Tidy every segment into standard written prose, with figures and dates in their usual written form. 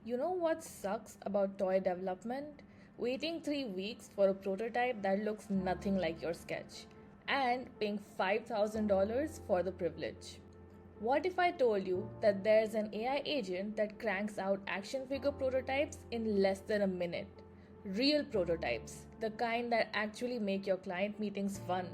You know what sucks about toy development? Waiting 3 weeks for a prototype that looks nothing like your sketch and paying $5,000 for the privilege. What if I told you that there's an AI agent that cranks out action figure prototypes in less than a minute? Real prototypes, the kind that actually make your client meetings fun.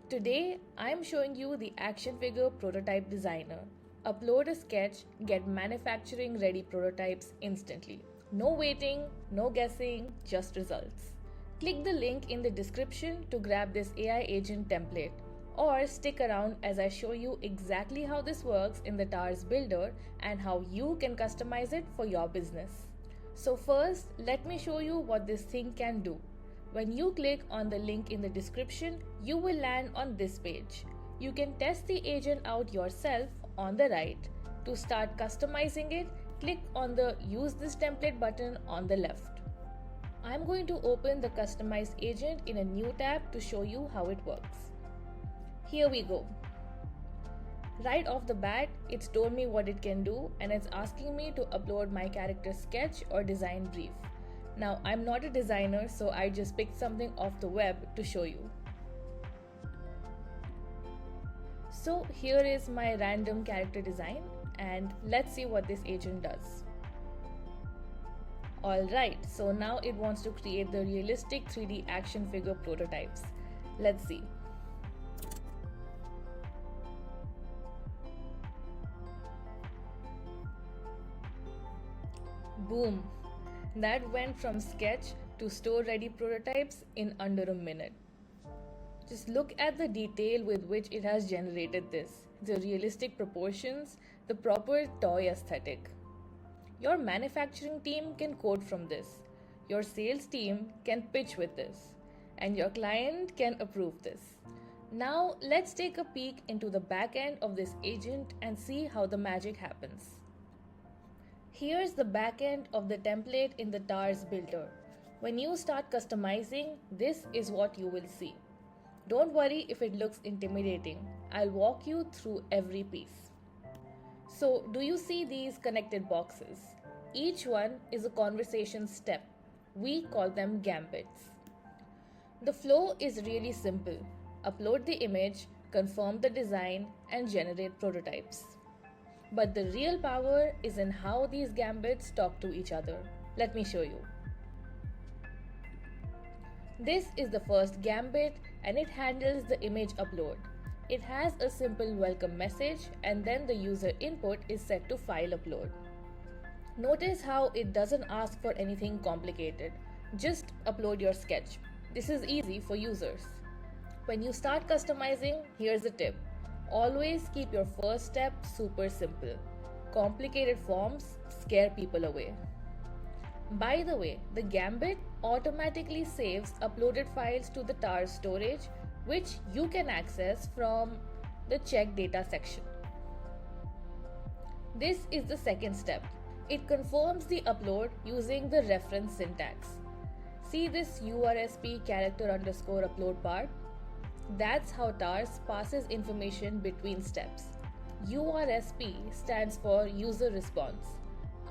Today, I'm showing you the action figure prototype designer. Upload a sketch, get manufacturing ready prototypes instantly. No waiting, no guessing, just results. Click the link in the description to grab this AI agent template, or stick around as I show you exactly how this works in the TARS Builder and how you can customize it for your business. So first, let me show you what this thing can do. When you click on the link in the description, you will land on this page. You can test the agent out yourself on the right. To start customizing it, click on the Use this template button on the left. I'm going to open the customized agent in a new tab to show you how it works. Here we go. Right off the bat, it's told me what it can do and it's asking me to upload my character sketch or design brief. Now, I'm not a designer, so I just picked something off the web to show you. So here is my random character design and let's see what this agent does. Alright, so now it wants to create the realistic 3D action figure prototypes. Let's see. Boom! That went from sketch to store ready prototypes in under a minute. Just look at the detail with which it has generated this, the realistic proportions, the proper toy aesthetic. Your manufacturing team can code from this, your sales team can pitch with this, and your client can approve this. Now let's take a peek into the back end of this agent and see how the magic happens. Here's the back end of the template in the TARS Builder. When you start customizing, this is what you will see. Don't worry if it looks intimidating. I'll walk you through every piece. So, do you see these connected boxes? Each one is a conversation step. We call them gambits. The flow is really simple. Upload the image, confirm the design, and generate prototypes. But the real power is in how these gambits talk to each other. Let me show you. This is the first gambit and it handles the image upload. It has a simple welcome message and then the user input is set to file upload. Notice how it doesn't ask for anything complicated. Just upload your sketch. This is easy for users. When you start customizing, here's a tip. Always keep your first step super simple. Complicated forms scare people away. By the way, the Gambit automatically saves uploaded files to the TARS storage, which you can access from the check data section. This is the second step. It confirms the upload using the reference syntax. See this URSP character underscore upload part? That's how TARS passes information between steps. URSP stands for user response.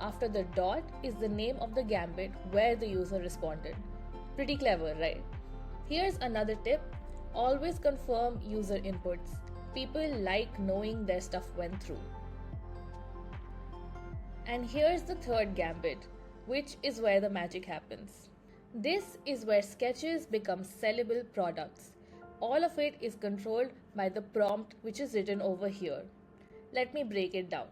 After the dot is the name of the gambit where the user responded. Pretty clever, right? Here's another tip. Always confirm user inputs. People like knowing their stuff went through. And here's the third gambit, which is where the magic happens. This is where sketches become sellable products. All of it is controlled by the prompt which is written over here. Let me break it down.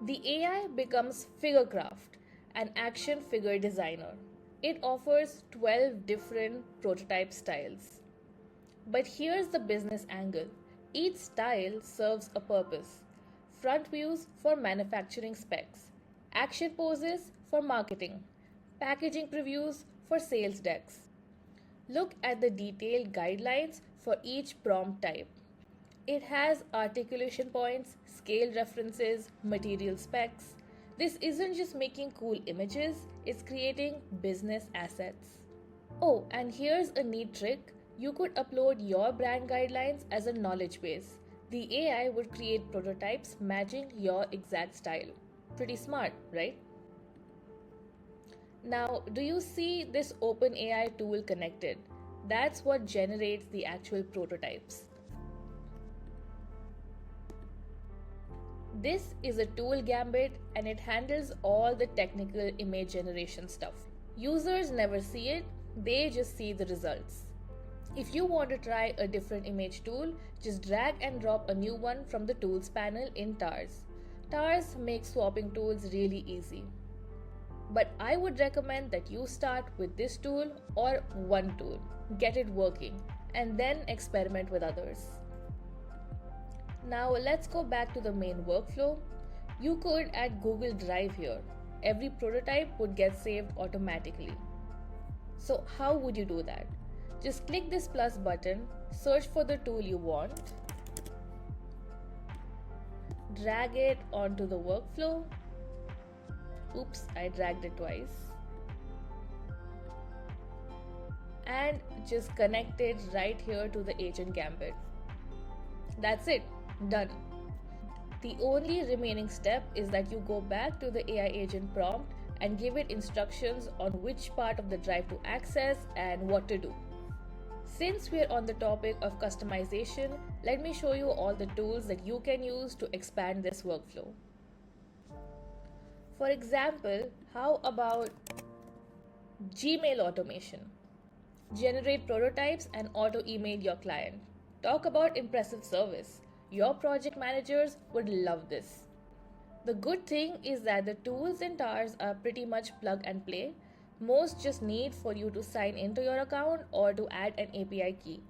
The AI becomes Figurecraft, an action figure designer. It offers 12 different prototype styles. But here's the business angle. Each style serves a purpose. Front views for manufacturing specs, action poses for marketing, packaging previews for sales decks. Look at the detailed guidelines for each prompt type. It has articulation points, scale references, material specs. This isn't just making cool images, it's creating business assets. Oh, and here's a neat trick. You could upload your brand guidelines as a knowledge base. The AI would create prototypes matching your exact style. Pretty smart, right? Now, do you see this OpenAI tool connected? That's what generates the actual prototypes. This is a tool Gambit and it handles all the technical image generation stuff. Users never see it, they just see the results. If you want to try a different image tool, just drag and drop a new one from the tools panel in TARS. TARS makes swapping tools really easy. But I would recommend that you start with this tool or one tool, get it working, and then experiment with others. Now let's go back to the main workflow. You could add Google Drive here. Every prototype would get saved automatically. So how would you do that? Just click this plus button, search for the tool you want, drag it onto the workflow. Oops, I dragged it twice. And just connect it right here to the agent Gambit. That's it, done. The only remaining step is that you go back to the AI agent prompt and give it instructions on which part of the drive to access and what to do. Since we're on the topic of customization, let me show you all the tools that you can use to expand this workflow. For example, how about Gmail automation? Generate prototypes and auto email your client. Talk about impressive service. Your project managers would love this. The good thing is that the tools in TARS are pretty much plug and play. Most just need for you to sign into your account or to add an API key.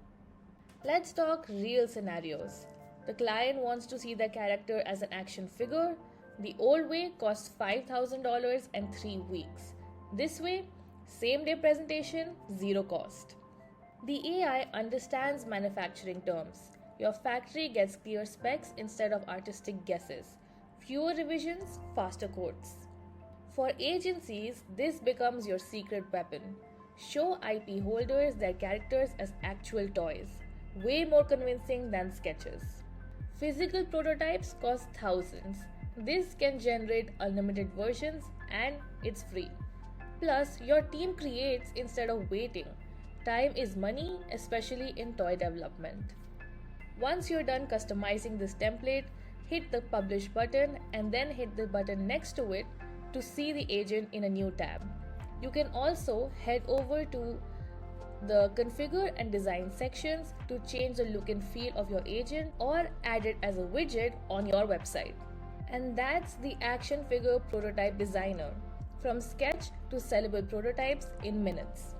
Let's talk real scenarios. The client wants to see the character as an action figure. The old way costs $5,000 and 3 weeks. This way, same day presentation, zero cost. The AI understands manufacturing terms. Your factory gets clear specs instead of artistic guesses. Fewer revisions, faster quotes. For agencies, this becomes your secret weapon. Show IP holders their characters as actual toys. Way more convincing than sketches. Physical prototypes cost thousands. This can generate unlimited versions and it's free. Plus, your team creates instead of waiting. Time is money, especially in toy development. Once you're done customizing this template, hit the publish button and then hit the button next to it to see the agent in a new tab. You can also head over to the configure and design sections to change the look and feel of your agent or add it as a widget on your website. And that's the action figure prototype designer, from sketch to sellable prototypes in minutes.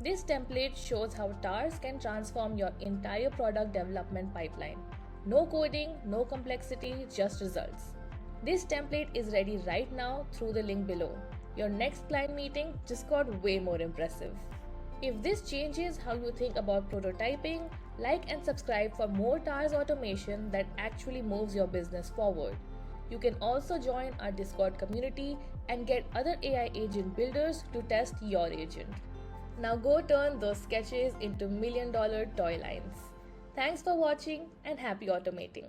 This template shows how TARS can transform your entire product development pipeline. No coding, no complexity, just results. This template is ready right now through the link below. Your next client meeting just got way more impressive. If this changes how you think about prototyping, like and subscribe for more TARS automation that actually moves your business forward. You can also join our Discord community and get other AI agent builders to test your agent. Now go turn those sketches into $1 million toy lines. Thanks for watching and happy automating.